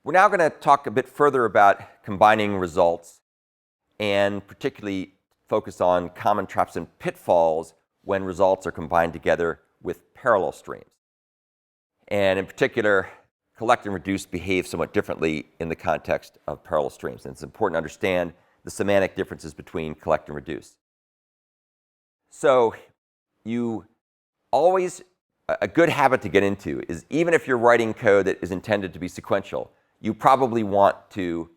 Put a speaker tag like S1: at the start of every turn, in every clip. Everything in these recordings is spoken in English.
S1: We're now going to talk a bit further about combining results and particularly focus on common traps and pitfalls when results are combined together with parallel streams. And in particular, collect and reduce behave somewhat differently in the context of parallel streams. And it's important to understand the semantic differences between collect and reduce. So a good habit to get into is, even if you're writing code that is intended to be sequential, you probably want to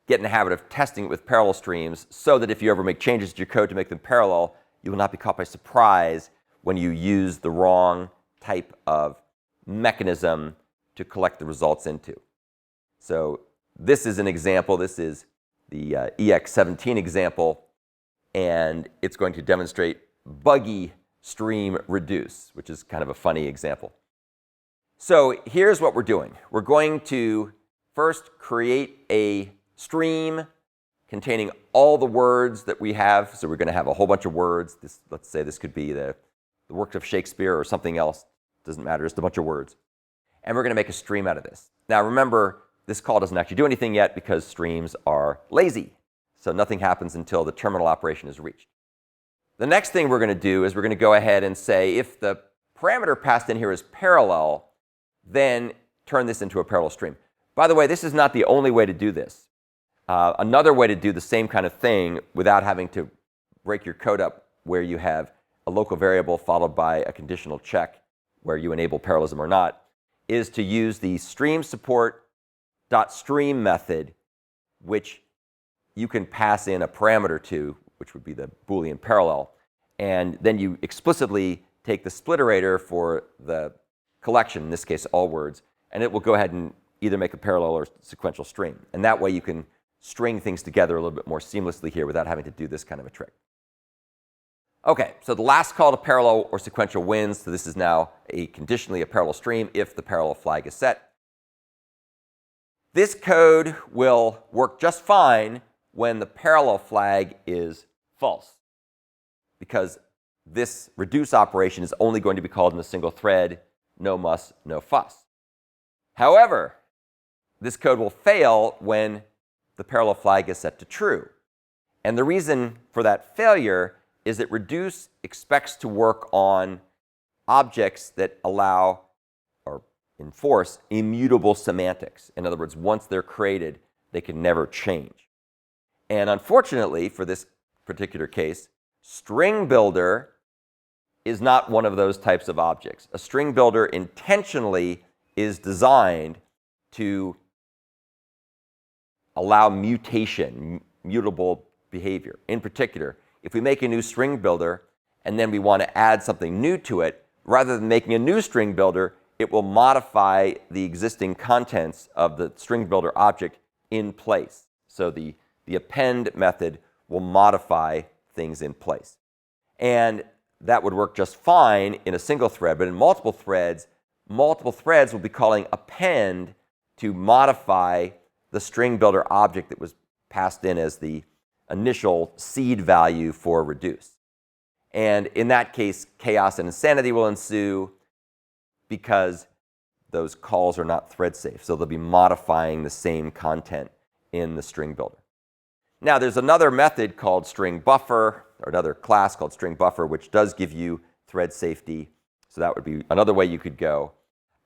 S1: get in the habit of testing it with parallel streams so that if you ever make changes to your code to make them parallel, you will not be caught by surprise when you use the wrong type of mechanism to collect the results into. So this is an example. This is the EX17 example, and it's going to demonstrate buggy stream reduce, which is kind of a funny example. So here's what we're doing. We're going to first create a stream containing all the words that we have. So we're going to have a whole bunch of words. Let's say this could be the works of Shakespeare or something else. Doesn't matter, just a bunch of words. And we're going to make a stream out of this. Now remember, this call doesn't actually do anything yet because streams are lazy. So nothing happens until the terminal operation is reached. The next thing we're going to do is we're going to go ahead and say, if the parameter passed in here is parallel, then turn this into a parallel stream. By the way, this is not the only way to do this. Another way to do the same kind of thing without having to break your code up, where you have a local variable followed by a conditional check where you enable parallelism or not, is to use the stream support.stream method, which you can pass in a parameter to, which would be the Boolean parallel. And then you explicitly take the split iterator for the collection, in this case all words, and it will go ahead and either make a parallel or sequential stream. And that way you can string things together a little bit more seamlessly here without having to do this kind of a trick. Okay, so the last call to parallel or sequential wins. So this is now conditionally a parallel stream if the parallel flag is set. This code will work just fine when the parallel flag is false, because this reduce operation is only going to be called in a single thread, no muss, no fuss. However, this code will fail when the parallel flag is set to true. And the reason for that failure is that reduce expects to work on objects that allow or enforce immutable semantics. In other words, once they're created, they can never change. And unfortunately, for this particular case, string builder is not one of those types of objects. A string builder intentionally is designed to allow mutation, mutable behavior. In particular, if we make a new string builder and then we want to add something new to it, rather than making a new string builder, it will modify the existing contents of the string builder object in place. So the append method will modify things in place. And that would work just fine in a single thread, but in multiple threads will be calling append to modify the string builder object that was passed in as the initial seed value for reduce. And in that case, chaos and insanity will ensue because those calls are not thread safe. So they'll be modifying the same content in the string builder. Now, there's another method called string buffer, or another class called string buffer, which does give you thread safety. So that would be another way you could go.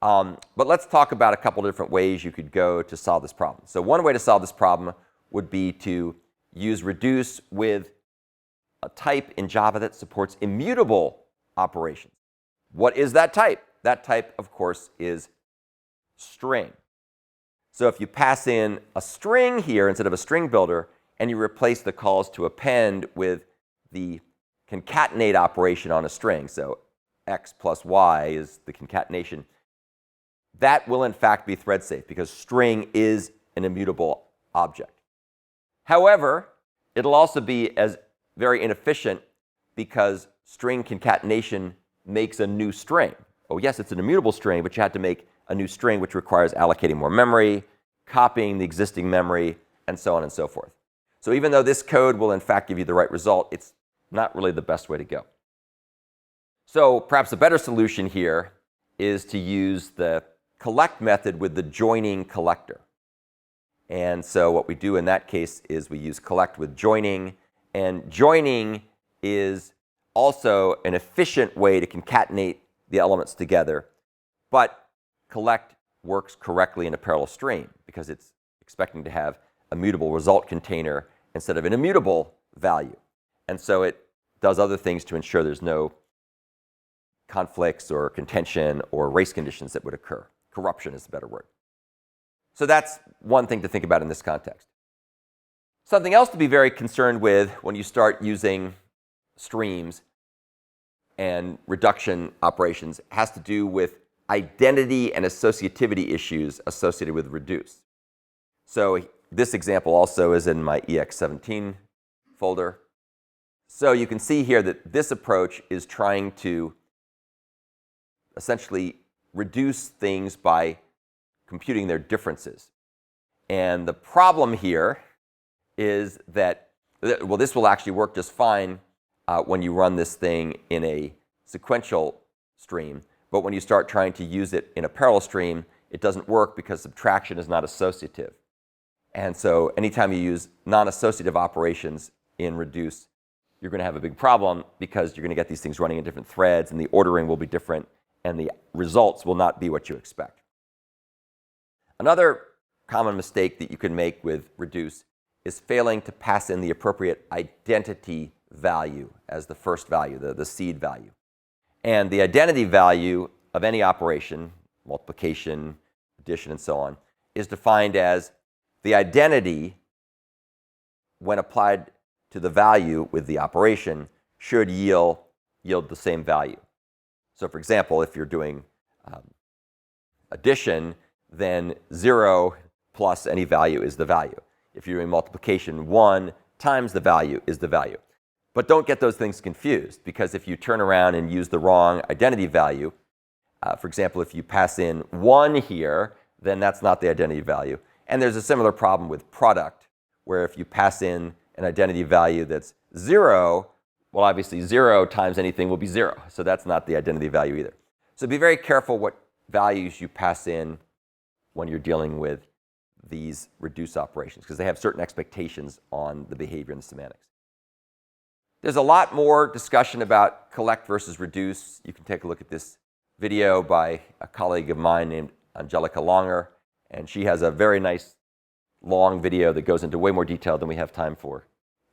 S1: But let's talk about a couple different ways you could go to solve this problem. So one way to solve this problem would be to use reduce with a type in Java that supports immutable operations. What is that type? That type, of course, is string. So if you pass in a string here instead of a string builder, and you replace the calls to append with the concatenate operation on a string, so x plus y is the concatenation, that will in fact be thread safe because string is an immutable object. However, it'll also be very inefficient because string concatenation makes a new string. Oh yes, it's an immutable string, but you have to make a new string, which requires allocating more memory, copying the existing memory, and so on and so forth. So even though this code will in fact give you the right result, it's not really the best way to go. So perhaps a better solution here is to use the collect method with the joining collector. And so what we do in that case is we use collect with joining. And joining is also an efficient way to concatenate the elements together. But collect works correctly in a parallel stream because it's expecting to have a mutable result container instead of an immutable value. And so it does other things to ensure there's no conflicts or contention or race conditions that would occur. Corruption is a better word. So that's one thing to think about in this context. Something else to be very concerned with when you start using streams and reduction operations has to do with identity and associativity issues associated with reduce. So this example also is in my EX17 folder. So you can see here that this approach is trying to essentially reduce things by computing their differences. And the problem here is that, well, this will actually work just fine when you run this thing in a sequential stream. But when you start trying to use it in a parallel stream, it doesn't work because subtraction is not associative. And so anytime you use non-associative operations in reduce, you're going to have a big problem because you're going to get these things running in different threads, and the ordering will be different, and the results will not be what you expect. Another common mistake that you can make with reduce is failing to pass in the appropriate identity value as the first value, the seed value. And the identity value of any operation, multiplication, addition, and so on, is defined as the identity, when applied to the value with the operation, should yield the same value. So for example, if you're doing addition, then 0 plus any value is the value. If you're doing multiplication, 1 times the value is the value. But don't get those things confused, because if you turn around and use the wrong identity value, for example, if you pass in 1 here, then that's not the identity value. And there's a similar problem with product, where if you pass in an identity value that's 0, well, obviously 0 times anything will be 0. So that's not the identity value either. So be very careful what values you pass in when you're dealing with these reduce operations, because they have certain expectations on the behavior and the semantics. There's a lot more discussion about collect versus reduce. You can take a look at this video by a colleague of mine named Angelica Longer, and she has a very nice long video that goes into way more detail than we have time for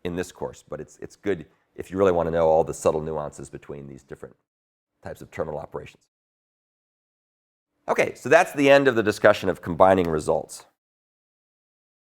S1: in this course, but it's good if you really want to know all the subtle nuances between these different types of terminal operations. Okay, so that's the end of the discussion of combining results.